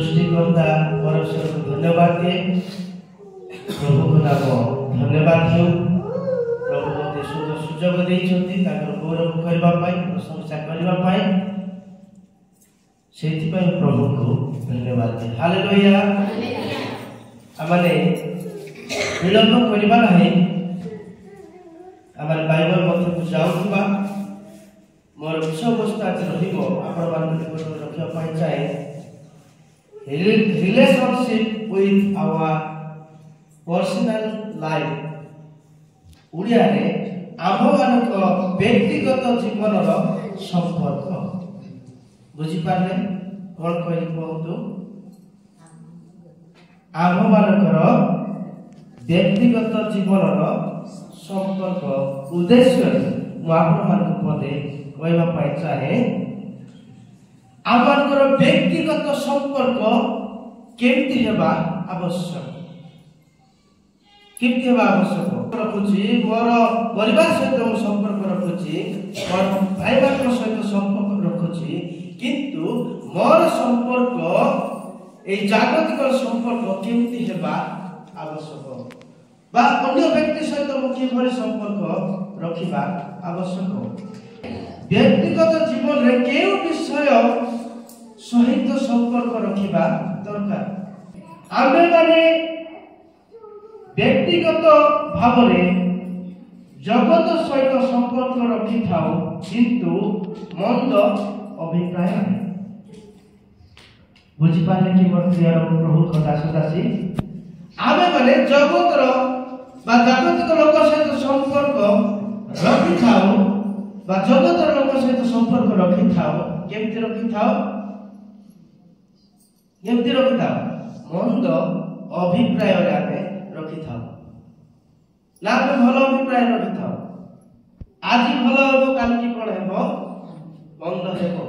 सृष्टिकर्ता परमेश्वर को धन्यवाद दिए। प्रभु को नाम धन्यवाद दियो। प्रभु मते सुंदर सुजोग देइछन्ति ताकर गौरव करबा पाई प्रशंसा करबा पाई सेति पाई प्रभु को धन्यवाद दिए। हालेलुया। आमाने विलंब करबा नाही आमार बाइबल मते को जाउबा मोर विषय वस्तु आज रहिबो आपण मान निकट रखिया पाई चाहे relationship with our personal life Odia रे आम मानक व्यक्तिगत जीवन संपर्क बुझी पारे कौन कहली कहतु आम मानकर व्यक्तिगत जीवन संपर्क उद्देश्य मु आपण मानक पदे कहबा पाई चाहे आमर व्यक्तिगत संपर्क केमती हेबा आवश्यक रखुची मोर परिवार सहित संपर्क रखुची मोर भाई भाई सहित संपर्क रखुची किंतु मोर संपर्क ए जागतिक संपर्क केमती हेबा आवश्यक बा अन्य व्यक्ति सहित मु किभली संपर्क रखिबा आवश्यक व्यक्तिगत जीवन रे केउ विषय सहित संपर्क रखिबा दरकार आमे माने व्यक्तिगत भावरे जगत सहित संपर्क रखि थाओ किंतु मंद अभिप्राय बुझी पाले कि मोर प्रिय प्रभु कथा सुदासी आमे माने जगतर बा जागतिक लोक सहित संपर्क रखि थाओ बा जगतर लोक सहित संपर्क रखि थाओ केमति रखि थाओ केमति रखि थाओ मंद अभिप्राय रे आमे रखि थाओ ना भल अभिप्राय रखि थाओ आज भल हेबो काल की कोन हेबो मंद हेबो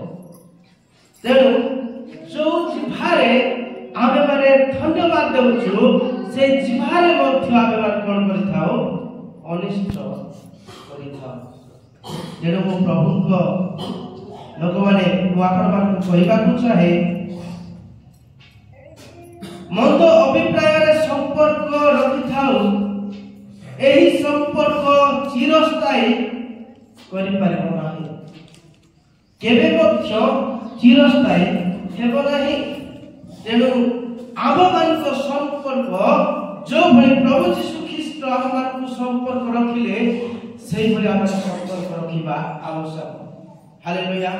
तेणु जो जिभारे आमे माने धन्यवाद देउछु से जिभारे मध्य आमे माने कोन करि थाओ अनिष्ट करि थाओ जेणु मो प्रभु को लोक माने मु आपण मान कहबा को चाहे मंद अभिप्राय रे संपर्क रखि थाओ एही संपर्क चिरस्थायी करि पारिबो नाही केबे मध्य चिरस्थायी हेबो नाही तेणु आम मानक संपर्क जो भली प्रभु यीशु ख्रीष्ट आम मानक संपर्क रखिले सेही भली आम संपर्क रखिबा आवश्यक। हालेलुया।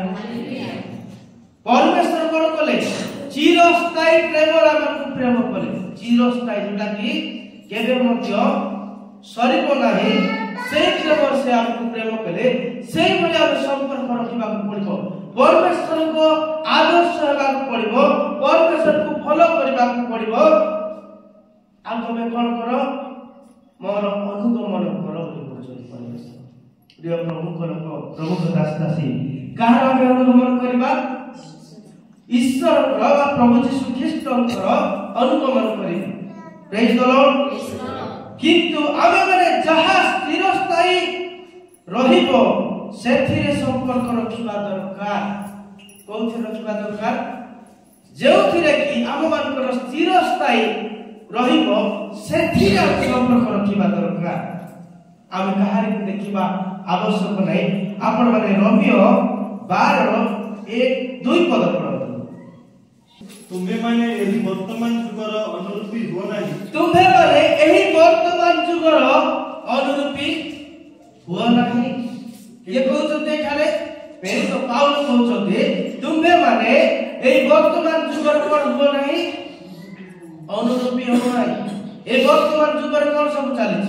परमेश्वर कोन कले चिरस्थायी प्रेम आमको प्रेम कले चिरस्थायी जोटा कि केबे मध्य सरिबो नाही से प्रेम से आमको प्रेम कले सेही भली आम संपर्क रखिबा पड़िबो परमेश्वर को आदर्श हेबा पड़िबो परमेश्वर को फॉलो करबा पड़िबो आ तमे कोन करो मोर अनुगमन करो बोली बोलछन परमेश्वर प्रिय प्रभु को दास दासी कहार आमे अनुगमन करबा ईश्वर प्रभु यीशु ख्रीष्ट अनुगमन करिबा प्रेज द लॉर्ड। किंतु आमे माने जहा स्थिरस्थायी रहिबो सेथिरे संपर्क रखिबा दरकार कोथि रखिबा दरकार जेउथिरे कि आम मानकर स्थिरस्थायी रहिबो सेथिरे संपर्क रखिबा दरकार आमे कहारी को देखिबा आवश्यक नै आपण माने रोमियो 12:1-2 पद पढो तुम्हे माने एही वर्तमान जुगर अनुरूपी हो नाही तुम्हे माने एही वर्तमान जुगर अनुरूपी हो नाही ये कहउछते खाले पेरी तो पाउल कहउछते तुम्हे माने एही वर्तमान जुगर कोन हो नाही अनुरूपी हो नाही ए वर्तमान जुगर कोन सब चली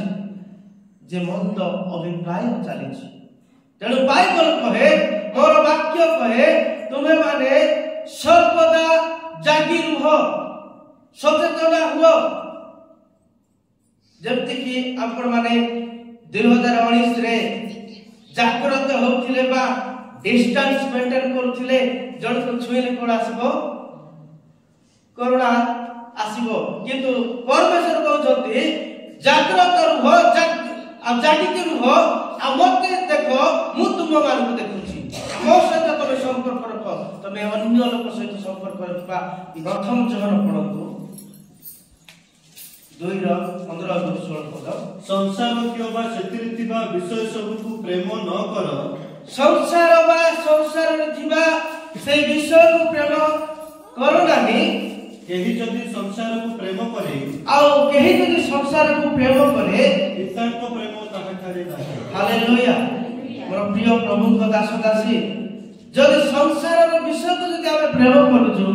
जे मंद अभिप्राय चली तेणु बाइबल कहे मोर वाक्य कहे तुम्हे माने सर्वदा जागी रुह सचेतन हुओ जमति कि आपण माने 2019 रे जागृत होथिले बा डिस्टेंस मेंटेन करथिले जण को छुइले कोन आसीबो कोरोना आसीबो किंतु परमेश्वर कहउछथि जागृत रुह जागी के रुह आ मते देखो मु तुम मान को देखुची मो सहित तुम तुम संपर्क रख तुम अन्य लोक सहित संपर्क रखा प्रथम जहन पढ़ु 2:15-16 पद संसार किबा सेतिरि थिबा विषय सबकु प्रेम न कर संसार बा संसार रे थिबा से विषय को प्रेम करो नाही केही जदि संसार को प्रेम करे आउ केही जदि संसार को प्रेम करे पिता को प्रेम ताहा ठारे नाही हालेलुया मोर प्रिय प्रभु को दास दासी जदि संसार रो विषय को जदि हम प्रेम करूछु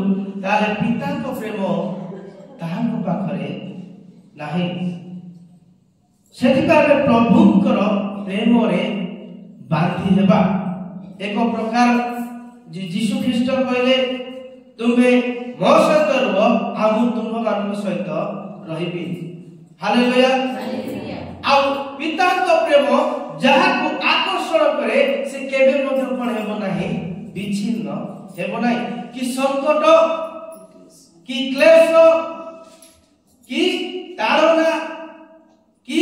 ताले पिता को प्रेम ताहा को पाखरे नाही सेति काले प्रभुकर प्रेम रे बांधी हेबा एक प्रकार जीशु ख्रीष्ट कहले तुमे मो सहित रह आ मु तुम मान सहित रहिबी हालेलुया आ पिता को प्रेम जहा को आकर्षण करे से केबे मध्ये कोन हेबो नाही विच्छिन्न हेबो नाही कि संकट कि क्लेश कि ताड़ना कि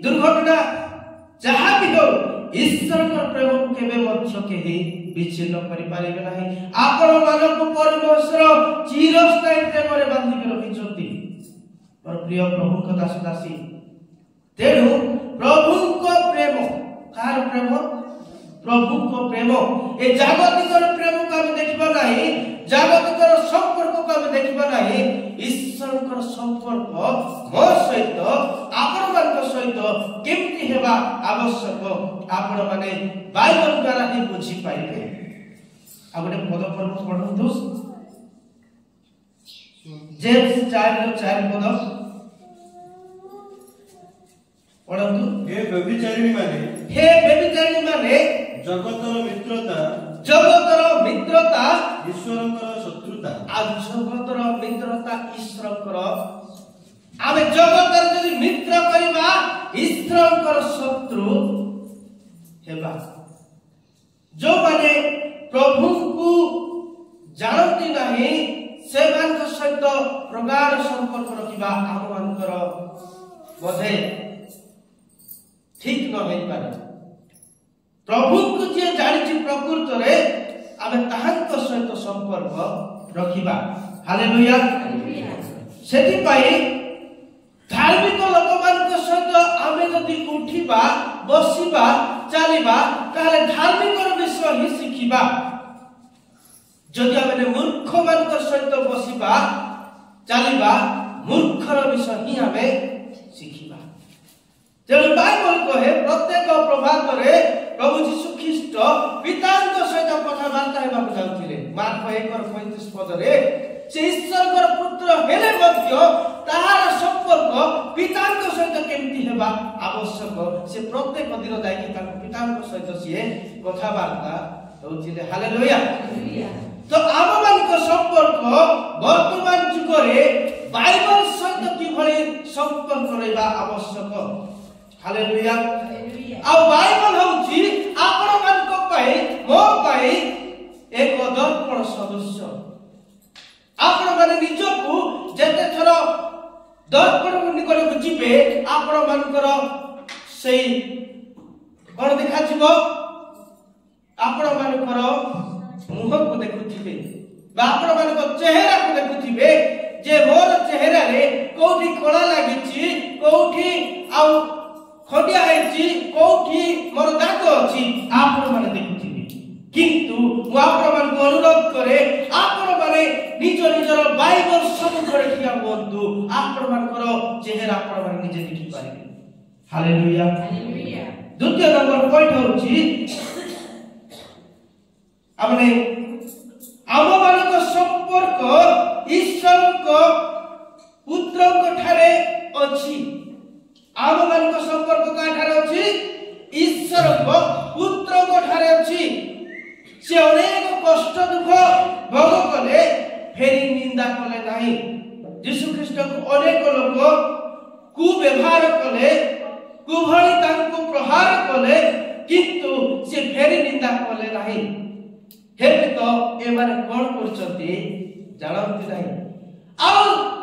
दुर्घटना जहा भी हो ईश्वर का प्रेम को केबे मध्य केही विच्छिन्न करि पारिबे नाही आपण मानक परमेश्वर चिरस्थायी प्रेम रे बांधी के रखिछथि और प्रिय प्रभु को दास दासी तेनु प्रभु को प्रेम कार प्रेम प्रभु को प्रेम ए जागतिक प्रेम को हम देखबा नाही जागतिक संपर्क को हम देखबा नाही ईश्वर का संपर्क मो सहित आपण मान सहित केमति हेबा आवश्यक आपण माने बाइबल द्वारा ही बुझी पाइबे आ गोटे पद पर पढंतु जेम्स 4:4 पद पढंतु हे व्यभिचारिणी माने जगतर मित्रता ईश्वरकर शत्रुता आ जगतर मित्रता ईश्वरकर आमे जगतर जदि मित्र करिबा ईश्वरकर शत्रु हेबा जो माने प्रभु को जानती नाही से मान सहित प्रगाढ़ संपर्क रखिबा आम मानकर बोधे ठीक न होई पारे प्रभु को जे जानिछि प्रकृत रे आमे ताहांक सहित संपर्क रखिबा हालेलुया सेति पई धार्मिक लोक मान सहित आमे जदि उठिबा बसिबा चलिबा ताले धार्मिक विषय ही शिखिबा जदि आमे मूर्ख मान सहित बसिबा चलिबा मूर्खर विषय ही आमे शिखिबा तेणु बाइबल कहे प्रत्येक प्रभात रे प्रभु यीशु ख्रीष्ट पितांक सहित कथाबार्ता हेबाक जाउथिले मार्क 1:35 पद रे से ईश्वरकर पुत्र हेले मध्य ताहार संपर्क पितांक सहित केमति हेबा आवश्यक से प्रत्येक दिन जाई तांक पितांक सहित सिए कथाबार्ता होउथिले हालेलुया तो आम मानक संपर्क वर्तमान जुग रे बाइबल सहित किभଳି संपर्क रहबा आवश्यक हालेलुया आ बाइबल होउची आपण मानक पई मो पई एक दर्पण सदस्य आपण माने निजको जते थर दर्पण निकट को जिबे आपण मानकर सेई कोन देखा जिवो आपण मानकर मुह को देखुथिबे बा आपण मानक चेहरा को देखुथिबे जे मोर चेहरा रे कोठी कोला लागिची कोठी आ खडिया आइची कोठी मोर दाग अछि आपण माने देखुथिबे किंतु मु आपण मान को अनुरोध करे आपण माने निज निजर बाइबल सब करे किया बंधु आपण मानकर चेहरा आपण माने निजे देखि पारिबे हालेलुया द्वितीय नंबर पॉइंट होछि हमने आम मानक संपर्क ईश्वर को पुत्र को ठारे अछि आम मानक संपर्क का ठारे अछि ईश्वर को पुत्र को ठारे अछि से अनेक कष्ट दुख भोग कले फेरी निंदा कले नाही यीशु ख्रीष्ट को अनेक लोक कु व्यवहार कले कुभଳି तांको प्रहार कले किंतु से फेरी निंदा कले नाही हेबे तो ए माने कोन करछथि जानନ୍ତି नाही आ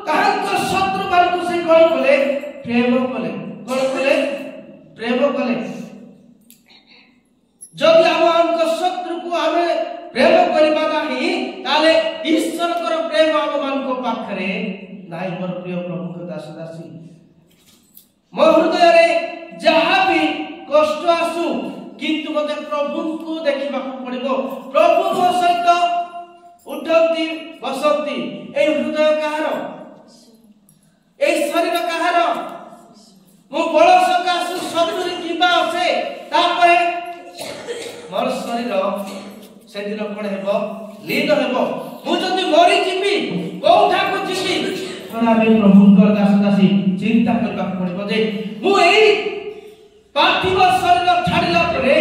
तांको शत्रु मानक से कोन कले प्रेम कले कोन कले प्रेम कले जदि हम शत्रु को हमें प्रेम पाखरे नाई मोर प्रिय प्रभु को दास दासी मो हृदय रे जहा भी कष्ट आसु किंतु मते प्रभु को देखिबा पड़िबो प्रभु मो सहित उठती बसती ए हृदय कहार ए शरीर कहार मो बळ सकासु शरीर किबा আছে तापरे मोर शरीर से दिन कोन हेबो लीन हेबो मु जदी मरि जिबी कोठा को जिबी थोड़ा बे प्रभु को दास दासी चिंता करबा पड़िबो जे मु एई पार्थिव शरीर छाड़िला परे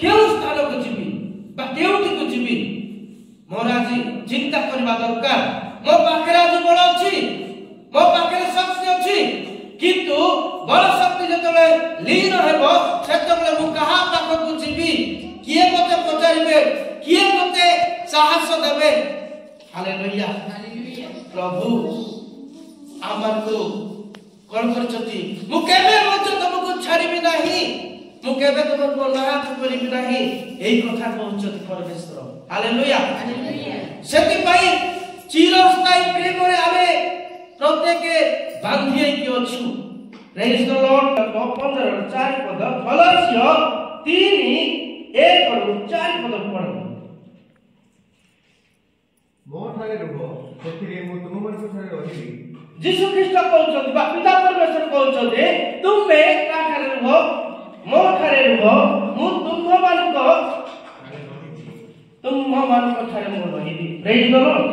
केउ स्थान को जिबी बा केउटी को जिबी मोर आज चिंता करबा दरकार मो पाखरे आज बळ अछि मो पाखरे शक्ति अछि किंतु बळ शक्ति जतले लीन हेबो सेतबले मु कहा पाख को जिबी किए मते पचारिबे किए मते साहस देबे हालेलुया प्रभु आमन को कोन करछती मु केबे मते तुमको छाड़िबी नाही मु केबे तुमको नाथ करिबी नाही एई कथा कहउछती परमेश्वर हालेलुया सेति पई चिरस्थायी प्रेम रे आमे प्रत्येक बांधिए कि अछु प्रेज द लॉर्ड 15 4 पद कलसिय 3:1 और 4 पद पढो मो ठारे रहो सेतिरे मु तुम मन ठारे रहिबी यीशु ख्रीष्ट कहउछथि बा पिता परमेश्वर कहउछथि तुमे का ठारे रहो मो ठारे रहो मु तुम मान को ठारे मो रहिबी प्रेज द लॉर्ड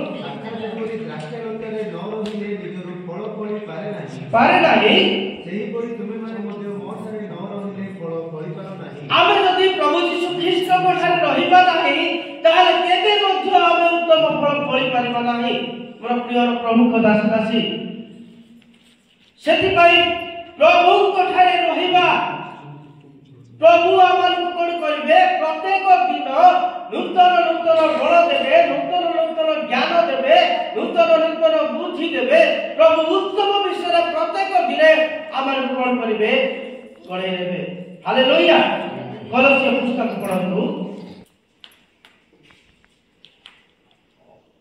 द्राक्षालतारे न रहिले निजरु फल फळी पारे नाही सेही परि तुमे माने मध्ये मो ठारे न रहिले फल फळी पारो नाही आमे जदि प्रभु यीशु ख्रीष्ट को ठारे रहिबा नाही ताले केते मध्ये आमे उत्तम फल फळी पारिबा नाही मोर प्रिय प्रभु को दास दासी सेति पई प्रभु को ठारे रहिबा प्रभु आमन को कोन करिवे प्रत्येक दिन नूतन नूतन बल देबे नूतन नूतन ज्ञान देबे नूतन नूतन बुद्धि देबे प्रभु उत्तम विषय प्रत्येक दिन आमन को कोन करिवे गढे देबे हालेलुया कलसिय पुस्तक पढନ୍ତୁ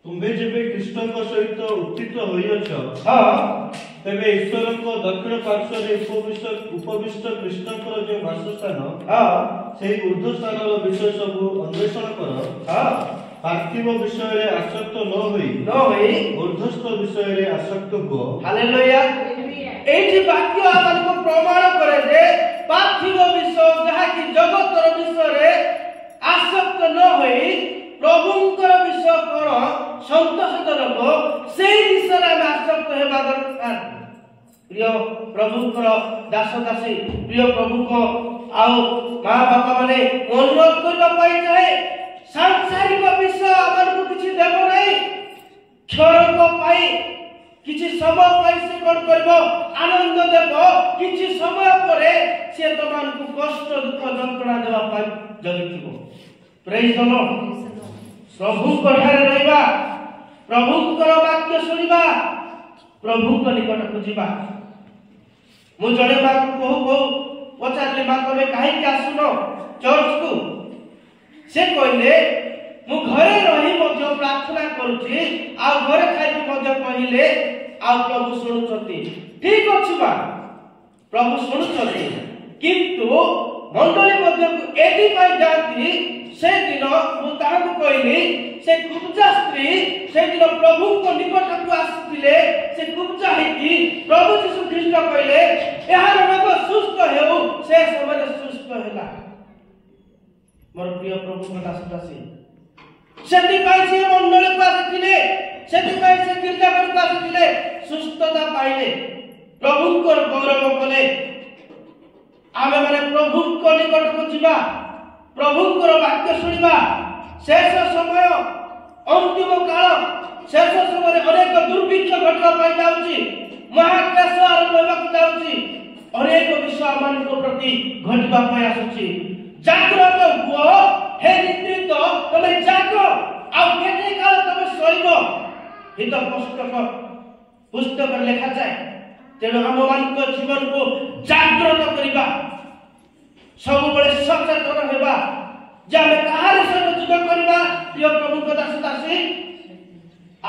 तुम्बे जेबे कृष्णଙ୍କ सहित उत्थित होइअछ हां तेबे ईश्वरଙ୍କ दक्षिण पार्श्वरे उपविष्ट कृष्णଙ୍କର जे वासस्थान हां सेही ऊर्ध्व स्थानର विषय सब अन्वेषण कर हां पार्थिव विषय रे आसक्त न होई ऊर्ध्वस्थ विषय रे आसक्त हो हालेलुया एठी वाक्य आपनको प्रमाण करे जे पार्थिव विषय जहा कि जगतर विषय रे आसक्त न होई प्रभुंकर विषय कोन संतोषजनक सेही विषय रे आसक्त हेबा दरकार प्रिय प्रभुंकर दास दासी प्रिय प्रभु को आउ मां बापा माने अनुरोध करबा पाई जाए सांसारिक विषय हमनको किछि देबो नै क्षण को पाई किछि समय पाई से कोन करबो आनंद देबो किछि समय परे से तमानकु कष्ट दुख जंत्रणा देबा पाई जगिथिबो प्रेज द लॉर्ड प्रभु को ठारे रहबा प्रभु को वाक्य सुनिबा प्रभु को निकट को जीवा मु जणे बा को पचारले बा कबे काहे के आसुनो चर्च को से कहले मु घरे रही मध्य प्रार्थना करूची आ घरे खाइ मध्य कहिले आ प्रभु सुनुचती ठीक अछि बा प्रभु सुनुचती किंतु मंडली मध्य को एटी पाई जाती से दिन मु ताहाको कहली से कुब्जा स्त्री से दिन प्रभु को निकट को आसीले से कुब्जा हेकी प्रभु यीशु ख्रीष्ट कहले एहार रोग सुस्त हेउ से समय सुस्त होला मोर प्रिय प्रभु को दास दासी सेति पाई से मंडल को आसीले सेति पाई से गिरजा घर को आसीले सुस्तता पाइले प्रभु को गौरव कले आमे माने प्रभु को निकट को जीवा प्रभु को वाक्य सुनिबा शेष समय अंतिम काल शेष समय अनेक दुर्भिक्ष घटना पाई जाउची महाक्लेश आरंभ होबाक जाउची अनेक विषय आमानक प्रति घटबा पाई आसुची जागृत हुओ हे निद्रित तमे जागो आ केते काल तमे सोइबो हित पुस्तक लेखा जाए तेणु हम मानक जीवन को जागृत करबा सब बड़े सचेतन हेबा जे हम कहार सहित जुग करबा प्रिय प्रभु को दास दासी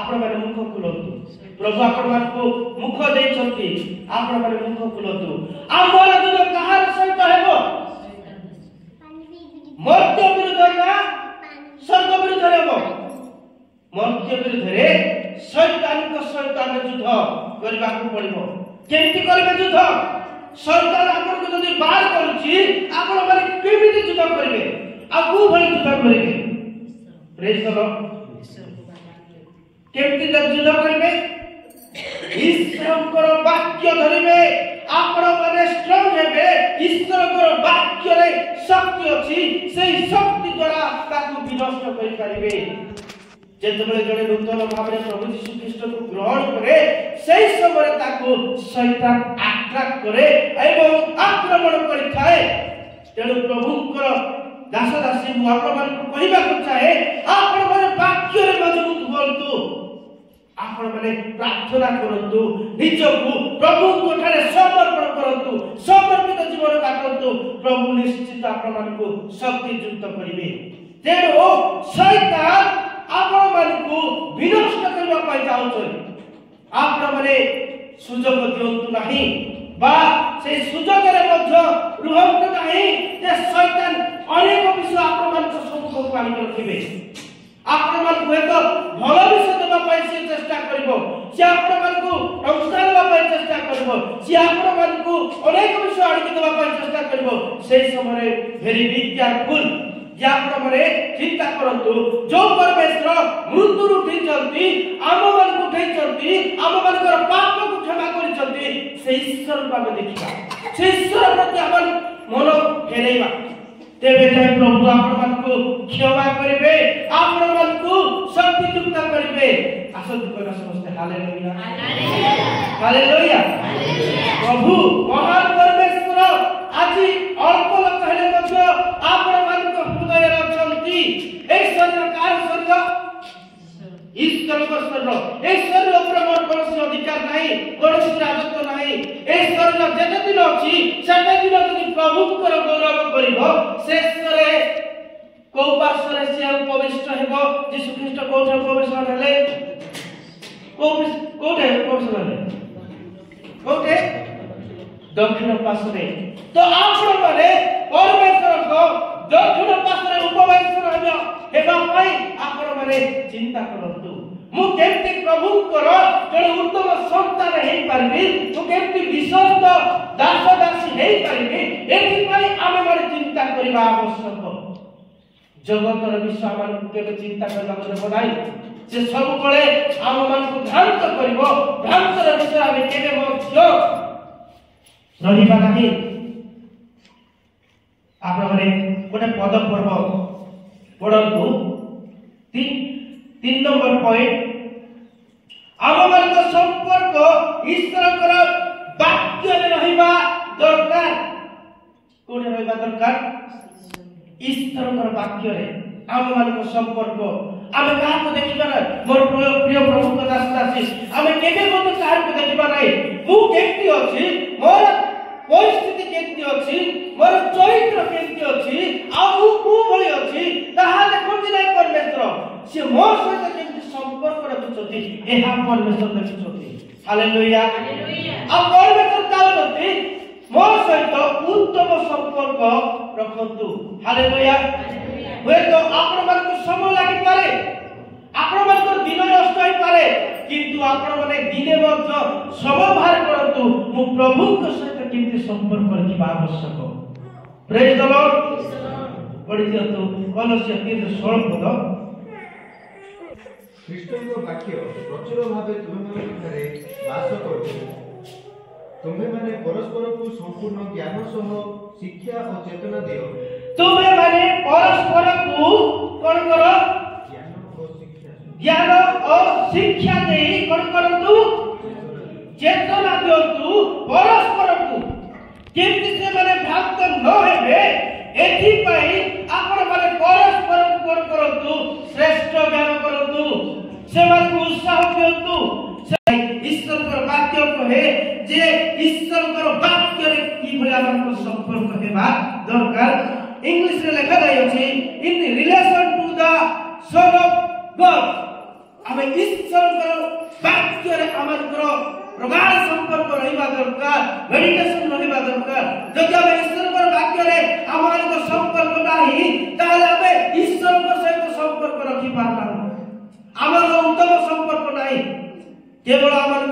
आपण माने मुख खुलंतु प्रभु आपण मानकु मुख देइछंती आपण माने मुख खुलतु आमर जुद कहार सहित हेबो मर्त्य विरुद्ध ना स्वर्ग विरुद्ध हेबो मर्त्य विरुद्ध रे शैतानिक सहित आमे युद्ध करबा को पड़िबो केमति करबे युद्ध शैतान आपण को जदी बाहर करूची आपण माने केमिति युद्ध करबे आ को भली युद्ध करबे प्रेज द लॉर्ड केमति युद्ध करबे ईश्वरकर वाक्य धरिबे आपण माने स्ट्रांग हेबे ईश्वरकर वाक्य रे शक्ति अछि सेही शक्ति द्वारा ताकू विनष्ट करि परिबे जेतबेले जने नूतन भाबरे प्रभु यीशु ख्रीष्ट को ग्रहण करे सेही समय ताकू शैतान अट्रैक्ट करे एवं आक्रमण करि थाए तेणु प्रभुकर दास दासी मु आपण माने कहिबा को चाहे आपण माने वाक्य रे मजबूत होंतु आपण माने प्रार्थना करंतु निजको प्रभु को ठारे समर्पण करंतु समर्पित जीवन काटंतु प्रभु निश्चित आपण मानकु शक्ति युक्त करिवे तेणु शैतान आपण मानकु विनष्ट करबा पाई चाहउछन आपण माने सुजोग दियंतु नाही बा से सुजोग रे मध्य रुहंतु नाही जे शैतान अनेक विषय आपण मानक सम्मुख को आनि रखिबे आपण मानकु एक भल विषय देबा पाई से चेष्टा करबो से आपण मानकु टंका देबा पाई चेष्टा करबो से आपण मानकु अनेक विषय आनि देबा पाई चेष्टा करबो से समय वेरी बी केयरफुल जे आपण माने चिंता करंतु जो परमेश्वर मृत्यु उठिचंती आम मानकु उठिचंती आम मानकर पाप को क्षमा करिचंती से ईश्वर को आमे देखिबा से ईश्वर प्रति हमन मन फेरैबा तेबे जाय प्रभु आपण मानकु क्षमा करिवे आपण मानकु शक्ति युक्त करिवे आसत कोना समस्त हालेलुया हालेलुया प्रभु महान परमेश्वर आजि अल्प लोक हेले मध्य आपण मानक हृदय रे अछंती ए शरीर कार शरीर ईश्वर को शरीर ए शरीर ऊपर मोर कोनोसी अधिकार नाही कोनोसी राजत्व नाही ए शरीर जेते दिन अछि सेते दिन जदि प्रभु कर गौरव करिवो शेषरे को पार्श्वरे से उपविष्ट हेबो यीशु ख्रीष्ट कोठे उपविष्ट हेले कोठे उपविष्ट हेले कोठे दक्षिण पार्श्वरे तो आपण माने परमेश्वर को दक्षिण पार्श्वरे उपविष्ट हेबा पई आपण माने चिंता करंतु मु केमति प्रभु कर जने उत्तम संतान हेई परबी मु केमति विश्वस्त दास दासी हेई परबी एथि पई आमे माने चिंता करिबा आवश्यक जगतर विषय मान केबे चिंता करला देबो नाही जे सब बळे आम मान को भ्रांत करिवो भ्रांतर विषय आमे केबे मध्य रहिबा नाही आपण माने गोटे पद पढ़बो पढ़ंतु 3 नंबर पॉइंट आम मान को संपर्क ईश्वर कर वाक्य रे रहिबा दरकार कोने रहिबा दरकार ईश्वर वाक्य रे आम मान को संपर्क आमे का को देखिबा ना मोर प्रिय प्रभु को दास दासी आमे केबे मते कार को देखिबा नाही मु केमति अछि मोर परिस्थिति केमति अछि मोर चरित्र केमति अछि आ मु को भली अछि ताहा देखंती नै परमेश्वर से मोर सहित केमति संपर्क रखुछथि एहा परमेश्वर देखुछथि हालेलुया हालेलुया आ परमेश्वर चाहथि मोर सहित उत्तम संपर्क रखंतु हालेलुया वे तो आपण मान को समय लागि पारे आपण मान को दिन नष्ट होई पारे किंतु आपण माने दिने मध्य समय बाहर करंतु मु प्रभु के सहित केमति संपर्क रखिबा आवश्यक प्रेज द लॉर्ड पढ़ि दियंतु कलोसिय 3:16 पद ख्रीष्टଙ୍କ वाक्य प्रचुर भावे तुमମାନଙ୍କ ଭିତରେ ବାସ କରୁଛି ତୁମେ ମାନେ ପରସ୍ପରକୁ ସମ୍ପୂର୍ଣ୍ଣ ଜ୍ଞାନ ସହ ଶିକ୍ଷା ଓ ଚେତନା ଦିଅ ତୁମେ ମାନେ ପରସ୍ପରକୁ କୋନ କର ଜ୍ଞାନ ଓ ଶିକ୍ଷା ଦେଇ କୋନ କରନ୍ତୁ चेतना दियंतु परस्परକୁ केमति से माने भ्रांत न हेबे एथि पई आपण माने परस्पर कोन करंतु श्रेष्ठ ज्ञान करंतु से माने उत्साह दियंतु ईश्वर कर वाक्य कहे जे ईश्वर कर वाक्य रे की भला हमको संपर्क हेबा दरकार इंग्लिश रे लिखा जाय अछि in relation to the son of God आमे ईश्वर वाक्य रे आमर प्रगाढ़ संपर्क रहिबा दरकार, मेडिटेशन रहिबा दरकार। जदि आमे ईश्वर वाक्य रे आमर को संपर्क नाही ताले आमे ईश्वर को सहित संपर्क रखि पारना। आमर उत्तम संपर्क नाही, केवल आमर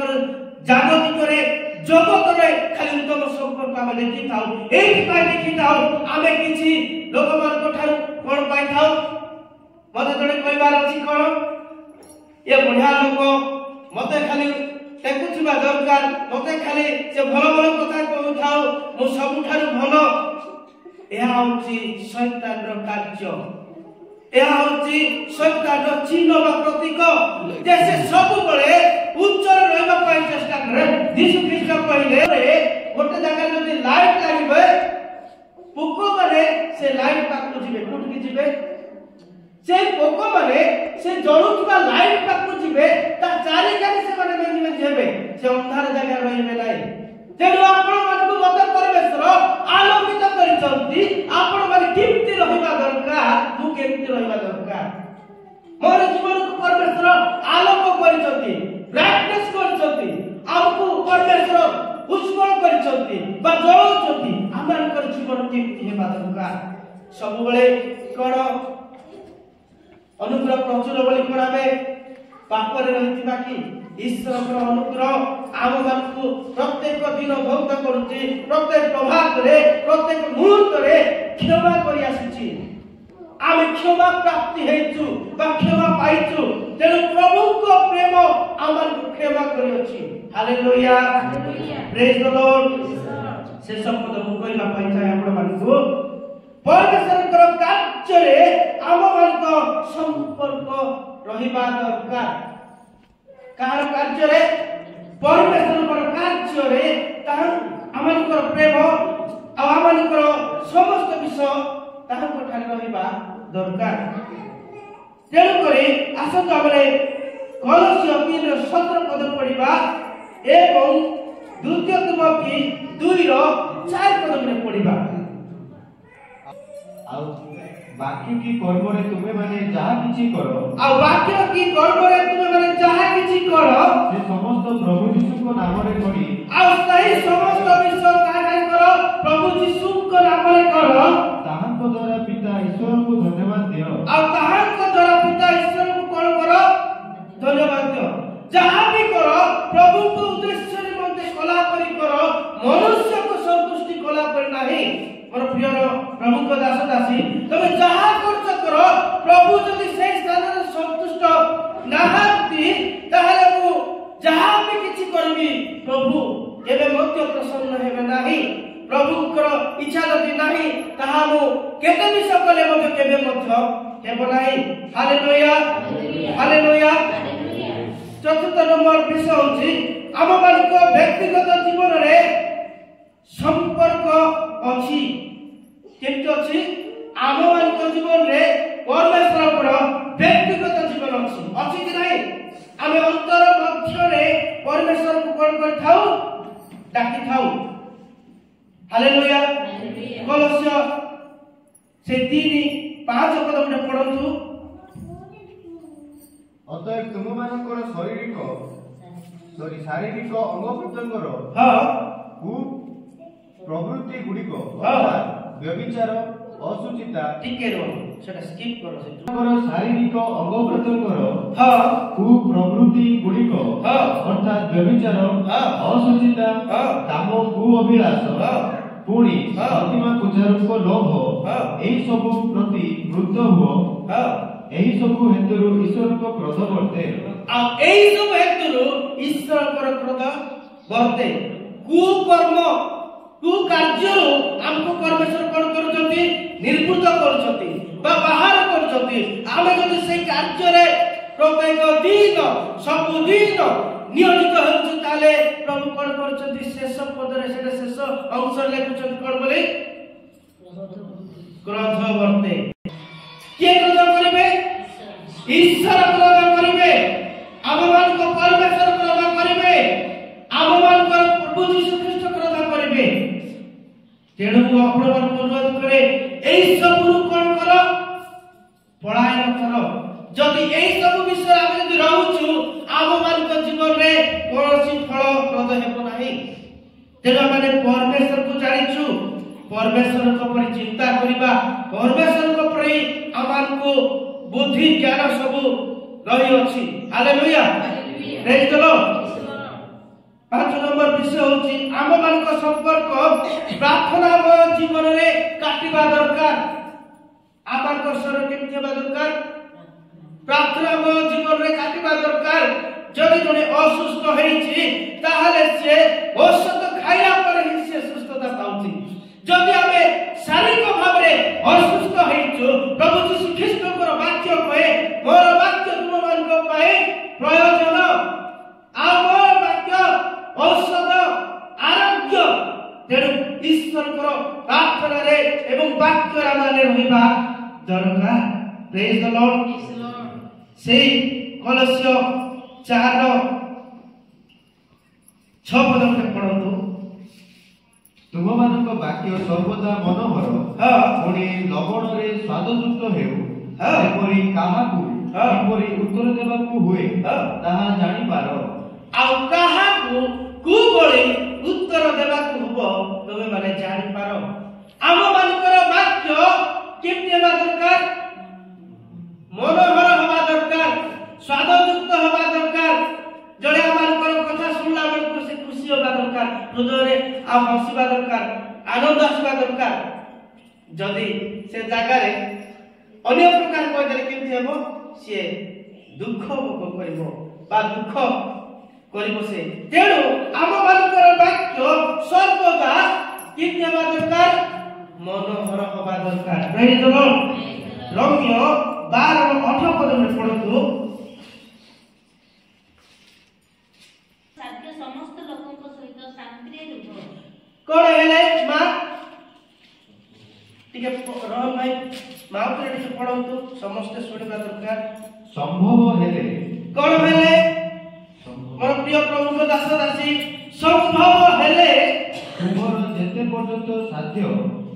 जागतिक रे जगत रे खाली उत्तम संपर्क आमे देखि थाउ। एही पाइ देखि थाउ आमे किछि लोक मान को ठार कोन पाइ थाउ। मते जणे कहबार अछि कोन ये बढ़िया लोक मते खाली टेकुथिबा दरकार, मते खाली से भल भल कथा कहू थाउ, मु सब ठार भल। एहा होछि शैतान रो कार्य, एहा होछि शैतान रो चिन्ह बा प्रतीक। जैसे सब बळे उच्च रहबा पई चेष्टा करे। यीशु ख्रीष्ट कहले गोटे जगह जदि लाइट लागिबे पोक माने से लाइट पाकु जिबे, कोठि जिबे से पोक माने से जळुथबा लाइट पाकु जिबे, ता चारि कानी से माने मेंजिबे जेबे, से अंधार जगह रहिबे नाही। तेनु आपण मानकु मते परमेश्वर आलोकित करिसंती, आपण माने केमति रहिबा दरकार, मु केमति रहिबा दरकार। मोर जीवन को परमेश्वर आलोक करिसंती, ब्राइटनेस करिसंती, हमकु परमेश्वर उज्जवल करिसंती बा जळौसंती। आमानकर जीवन केमति हेबा दरकार। सब बेले कोन अनुग्रह प्रचुर बोली कोन आमे पाप रे रहितिबा कि ईश्वर अनुग्रह आम मानकु प्रत्येक दिन भक्त करूची, प्रत्येक प्रभात रे प्रत्येक मुहूर्त रे क्षमा करि आसीची। आमे क्षमा प्राप्ति हेचु बा क्षमा पाइचु, तेनु प्रभु को प्रेम आमन क्षमा करि अछि। Hallelujah, praise the Lord. से सब पद मु कहिबा पाइ चाहे आपण मानकु परमेश्वर कार्य रे आम मानक संपर्क रहिबा दरकार। कार कार्य रे परमेश्वर कार्य रे ताह आमनकर प्रेम आ आमनकर समस्त विषय ताह ठारे रहिबा दरकार। तेणु करी आसत हमरे कलस्य 3:17 पद पढ़िबा एवं द्वितीय तिमोथी 2:4 पद में पढ़िबा। बाकी की कर्म रे तुमे माने जहा किछि करो, आ बाकी की कर्म रे तुमे माने जहा किछि करो, से समस्त प्रभु यीशु को नाम रे करी, आ सही समस्त विश्व कार्य करो प्रभु यीशु को नाम रे करो। ताहाको द्वारा पिता ईश्वर को धन्यवाद दियो, आ ताहाको द्वारा पिता ईश्वर को कोन करो धन्यवाद दियो। जहा भी करो प्रभु को उद्देश्य निमंते कला करी करो, मनुष्य को संतुष्टि कला पर नहीं। मोर प्रिय प्रभु को दास दासी तमे जहा खर्च करो प्रभु जदि से स्थान रे संतुष्ट नाहंती ताहले मु जहा भी किछि करबी प्रभु एबे मध्य प्रसन्न हेबे नाही। प्रभु कर इच्छा जदि नाही ताहा मु केते भी सकले मध्य केबे मध्य हेबो नाही। Hallelujah, hallelujah. चतुर्थ नंबर विषय होछि आम मानक व्यक्तिगत जीवन रे संपर्क अछि। केमति अछि आम मानक जीवन रे परमेश्वर पर व्यक्तिगत जीवन अछि कि नाही। आमे अंतर मध्य रे परमेश्वर को कोन कर थाउ डाकी थाउ। हालेलुया। कलस्य से 3:5 पद में पढंतु। अतएव तुम मानकर शारीरिक अंग प्रत्यंगर कु प्रवृत्ति गुड़िक व्यभिचार असुचिता ठीक रो सेटा स्किप करो से शारीरिक अंग प्रत्यंगर कु प्रवृत्ति गुड़िक अर्थात व्यभिचार असुचिता काम कु अभिलाष पुणी प्रतिमा पूजारूप लोभ एही सब प्रति वृद्ध हो, एही सब हेतुरु ईश्वर को क्रोध वर्ते। आ एही सब हेतुरु ईश्वर को क्रोध वर्ते। कुकर्म कु कार्य हमको परमेश्वर कोन करछथि निर्वृत्त करछथि बा बाहर करछथि। आमे जदि से कार्य रे प्रत्येक दिन सब दिन नियोजित होछु ताले प्रभु कोन करछथि शेष पद रे सेटा शेष अंश लेखुछथि कोन बोले क्रोध वर्ते। के क्रोध करिवे ईश्वर क्रोध करिवे। आम मान को परमेश्वर क्रोध करिवे। आम मान को प्रभु यीशु ख्रीष्ट क्रोध करिवे। तेणु आपण अनुरोध करे एई सब कोन करो पलायन करो जदि एई सब विषय आमे जदि रहउछु आम मानक जीवन रे कोनोसी फल प्रद हेबो नाही। तेना माने परमेश्वर को जानिछु, परमेश्वर को पर चिंता करिबा, परमेश्वर को पर आमान को बुद्धि ज्ञान सब रही अछि। Hallelujah, praise the Lord. 5 number विषय होछि आम मानक संपर्क प्रार्थनामय जीवन रे काटिबा दरकार। आमान को सर केमति हेबा दरकार? प्रार्थनामय जीवन रे काटिबा दरकार। जदि जने असुस्थ होइछि ताहाले से औषध खाइला पर ही से सुस्थता पाउछि। जदि आमे शारीरिक भाव रे असुस्थ होइछु, प्रभु यीशु ख्रीष्ट को वाक्य कहे मोर वाक्य तुम मान को पाए प्रयोजन, आम वाक्य औषध आरोग्य। तेणु ईश्वर को प्रार्थना रे एवं वाक्य रा माने रहिबा दरकार। Praise the Lord. से कलस्य 4:6 पद में पढ़ंतु। तुम मानक वाक्य सर्वदा मनोहर पुणी लवण रे स्वादयुक्त हेउ, एपरि काहाकु किपरि उत्तर देबाकु हुए ताहा जानि पारो। आ काहाकु कुबळी उत्तर देबाकु हबो तमे माने जानि पारो। आम मानकर वाक्य केमति हेबा दरकार? मनोहर हवा दरकार, स्वादयुक्त हवा दरकार। जड़े आमानकर कथा सुनला बेलको से खुशी होगा दरकार, हृदय रे आ हसिबा दरकार, आनंद आसबा दरकार। जदि से जागा रे अन्य प्रकार कोइ देले केमति हेबो? से दुख भोग करबो बा दुख करबो से। तेणु आम मानकर वाक्य सर्वदा केमति हेबा दरकार? मनोहर हवा दरकार। Praise the Lord. रोमियो 12:8 पद में पढ़तु। साध्य समस्त लोकଙ୍କ सहित शांति रे रुह। कोन हेले मा टिके रोहन भाई मा ଉପରେ टिके पढ़ंतु, समस्त सुनिबा दरकार। संभव हेले कोन हेले? मोर प्रिय प्रभु दास दासी, संभव हेले तुमर जेते पर्यंत साध्य,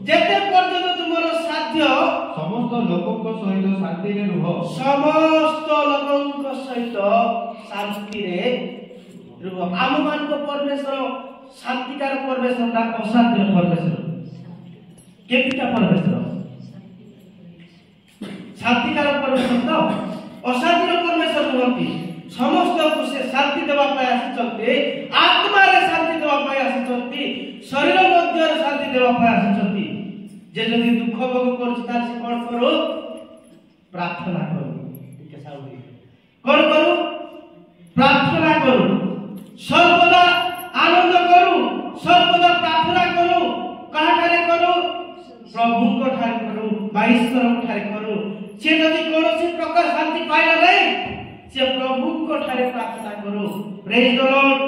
जेते पर्यंत तुमर साध्य समस्त लोकଙ୍କ सहित शांति रे रुह। समस्त लोकଙ୍କ सहित शांति रे रुह। आम मान को परमेश्वर शांतिकार परमेश्वर ना अशांतिर परमेश्वर? केपिटा परमेश्वर? शांतिकार परमेश्वर तो अशांतिर परमेश्वर नुहंती। समस्त को से शांति देवा पाए आसिचंती, आत्मा रे शांति देवा पाए आसिचंती, शरीर मध्य रे शांति देवा पाए आसिचंती। जे जदि दुख भोग करछि तार से कोन करू? प्रार्थना करू। टिके साउदी कोन करू? प्रार्थना करू। सर्वदा आनंद करू, सर्वदा प्रार्थना करू। कहा ठारे करू? प्रभु को ठारे करू, ईश्वर को ठारे करू। से जदि कोनोसी प्रकार शांति पाइला नहीं, से प्रभु को ठारे प्रार्थना करू। Praise the Lord.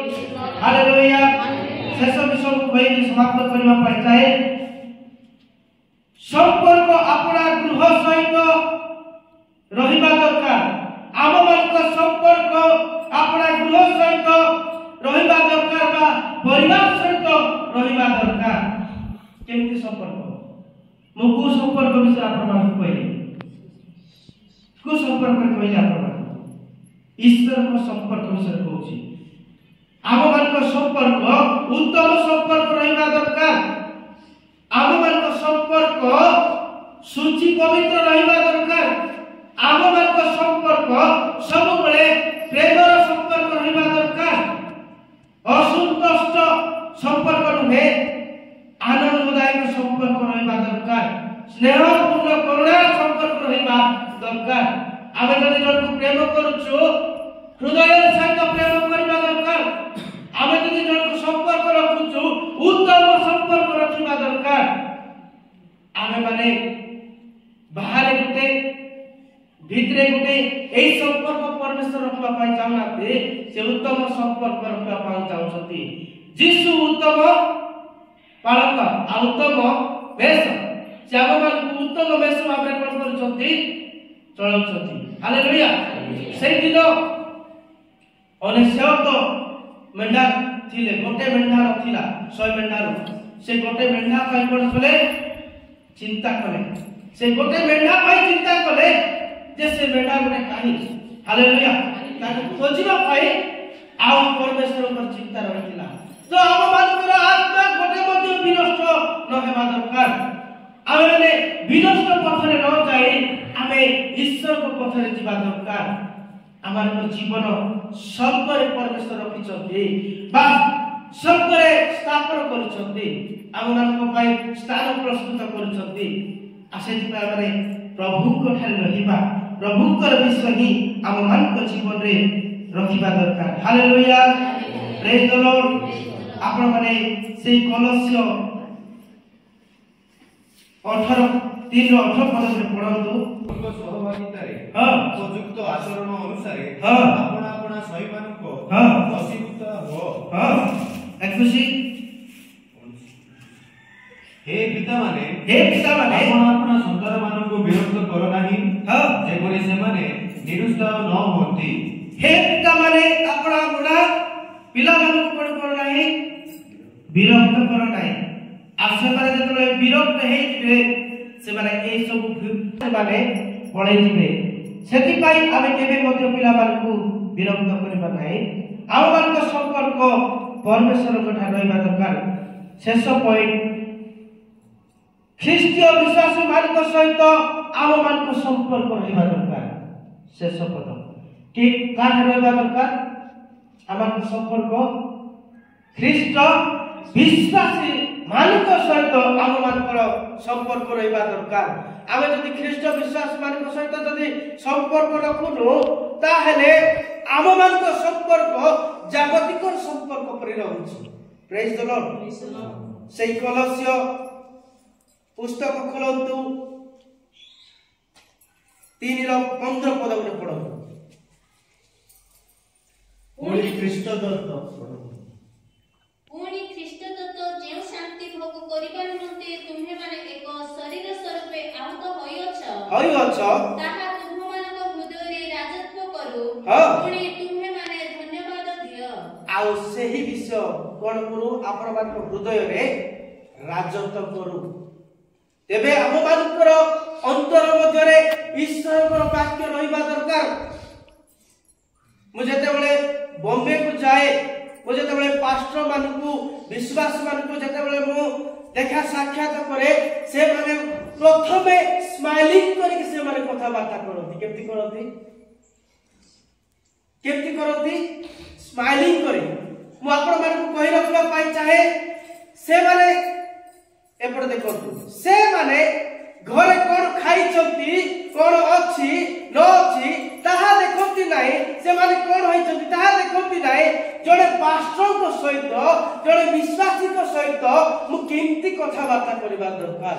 हालेलुया। शेष विषय को कहि समाप्त करबा पाइ चाहे संपर्क अपना गृह सहित रहिबा दरकार। आम मानक संपर्क अपना गृह सहित रहिबा दरकार बा परिवार सहित रहिबा दरकार। केमति संपर्क? मु को संपर्क विषय आपन कहले, को संपर्क कहले आपन ईश्वर को संपर्क विषय कहउछि। आम मानक संपर्क उत्तम संपर्क रहिबा दरकार। आम मानक संपर्क सूची पवित्र रहिबा दरकार। आम मानक संपर्क सब बेले प्रेमर संपर्क रहिबा दरकार। असंतुष्ट संपर्क नुहे, आनंददायक संपर्क रहिबा दरकार। स्नेहपूर्ण करुणा संपर्क रहिबा दरकार। आमे जदि जन प्रेम करूछु, हृदय सहित प्रेम करबा दरकार। आमे जदि जन संपर्क रखुछु, उत्तम संपर्क रखिबा दरकार। आमे माने बाहर गुटे भितरे गुटे एई संपर्क परमेश्वर रखबा पाई चाहनाते, से उत्तम संपर्क रखबा पाई चाहछथि। जीसु उत्तम पालक आ उत्तम बेस, से आम मान उत्तम बेस भाबरे कोन करछथि? चलछथि। हालेलुया। सेई दिन अनेशत मेंढा थिले, गोटे मेंढा रथिला 100 मेंढारू। से गोटे मेंढा पाई कोन कले? चिंता कले। से गोटे मेंढा पाई चिंता कले। जे से मेढा गुटे काहे हालेलुया ताके खोजिबा पाई आउ परमेश्वर पर चिंता रहिला तो हम मानकर आत्मा गोटे मध्ये विनष्ट न हेबा दरकार आमे माने विनष्ट पथरे न जाई आमे ईश्वर को पथरे जीवा दरकार आमार जीवन स्वर्गरे परमेश्वर रखिछथि बा स्वर्गरे स्थापन करूछथि आमनको पाई स्थान प्रस्तुत करूछथि आसेति पारे प्रभु को ठारे रहिबा प्रभुकर विषय ही आम मानक जीवन रे रखिबा दरकार हालेलुया प्रेज द लॉर्ड आपण माने सेई कलस्य 18:3-18 पद रे पढंतु उनको सहभागितारे उपयुक्त आचरण अनुसारे आपण आपण सही मानको वशीभूत हो 21 हे पिता माने आपण आपण संतान मानको विरोध करो नाही जेपरि से माने निरुत्साह न होती हे पिता माने आपण आपण पिला मानको कोन करो नाही विरोध करो नाही आसे माने जतले विरोध हेइबे से माने ए सब माने पळै जिबे सेति पई आमे केबे मध्ये पिला मानको विरोध करिबा नाही आउ मानको संपर्क परमेश्वर को ठार रहबा दरकार शेष पॉइंट ख्रीष्टीय विश्वास मानक सहित आम मानक संपर्क रहबा दरकार शेष पद कि काठ रहबा दरकार आम संपर्क ख्रीष्ट विश्वासी मानक सहित आम मानकर संपर्क रहबा दरकार आमे जदि ख्रीष्ट विश्वास मानक सहित जदि संपर्क रखुनु ताहेले आम मानक संपर्क जागतिक संपर्क परि रहउछि प्रेज द लॉर्ड सेई कलस्य पुस्तक खोलंतु 3:15 पद में पढो पुणी ख्रीष्ट दत्त पुणी ख्रीष्ट दत्त जे शांति भोग करिबा निमंते तुम्हे माने एक शरीर स्वरूपे आहत होइअछ ताहा तुम मानक हृदय रे राजत्व करू पुणी तुम्हे माने धन्यवाद दियो आउ सेही विषय कोन करू आपण मानक हृदय रे राजत्व करू तेबे हम मानकर अंतर मध्य रे ईश्वरकर वाक्य रहिबा दरकार मुझे तेबले बॉम्बे को जाए मुझे तेबले पास्टर मानकू विश्वास मानकू जेतेबले मु देखा साक्षात करे से माने प्रथमे स्माइलिंग करी से माने कथा बार्ता करथि केमति करथि स्माइलिंग करी मु आपण मानकू कहि रखला पाई चाहे से माने एपटे देखंतु से माने घरे कोन खाई चंती कोन अछि न अछि ताहा देखंती नाही से माने कोन होई चंती ताहा देखंती नाही जड़े पास्टर को सहित जड़े विश्वासी को सहित मु केमती कथा बार्ता करबा दरकार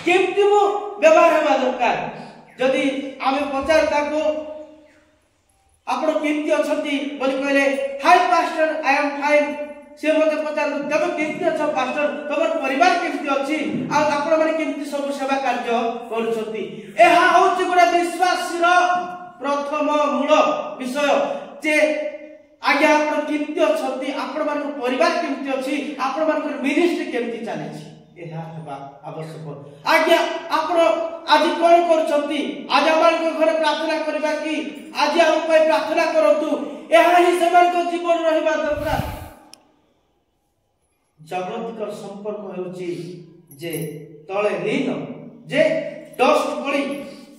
केमती मु व्यवहार हेबा दरकार जदि आमे पचार ताको आपण केमती अछंती बोली कहले हाय पास्टर आई एम फाइन से मते पचार तब केमती अछ पास्टर तमर परिवार केमती अछि आ आपण माने केमती सब सेवा कार्य करूछंती एहा होछि गोडा विश्वासी रो प्रथम मूल विषय जे आज्ञा आपण केमती अछंती आपण मान परिवार केमती अछि आपण मान मिनिस्ट्री केमती चालै छी एहा हेबा आवश्यक आज्ञा आपण आज कोन करूछंती आज हमर घरे प्रार्थना करबा की आज हम पे प्रार्थना करतु एहा ही समान को जीवन रहिबा दरकार जागतिक संपर्क होउची जे तळे हीन जे डस्ट पड़ी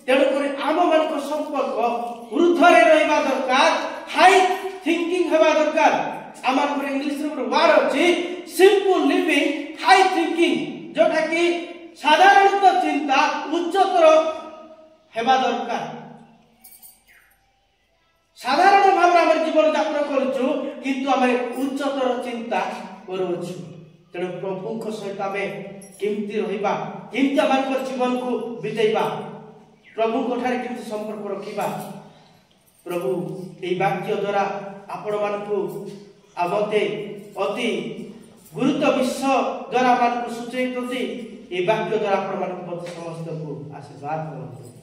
तेणु करे आम मानक संपर्क ऊर्ध्वरे रहिबा दरकार हाई थिंकिंग हेबा दरकार आमार पर इंग्लिश रे वर्ड अछि सिंपल लिविंग हाई थिंकिंग जोटा कि साधारण चिंता उच्चतर हेबा दरकार साधारण भाव हमर जीवन यापन करछु किंतु हम उच्चतर चिंता करूछु तेणु प्रभु को सहित आमे केमती रहिबा केमती आमार जीवन को बितेइबा प्रभु को ठारे केमती संपर्क रखिबा प्रभु एई वाक्य द्वारा आपण मानकु आमते अति गुरुत्व विषय द्वारा मानकु सूचित होती एई वाक्य द्वारा आपण मानकु समस्त को आशीर्वाद करନ୍ତୁ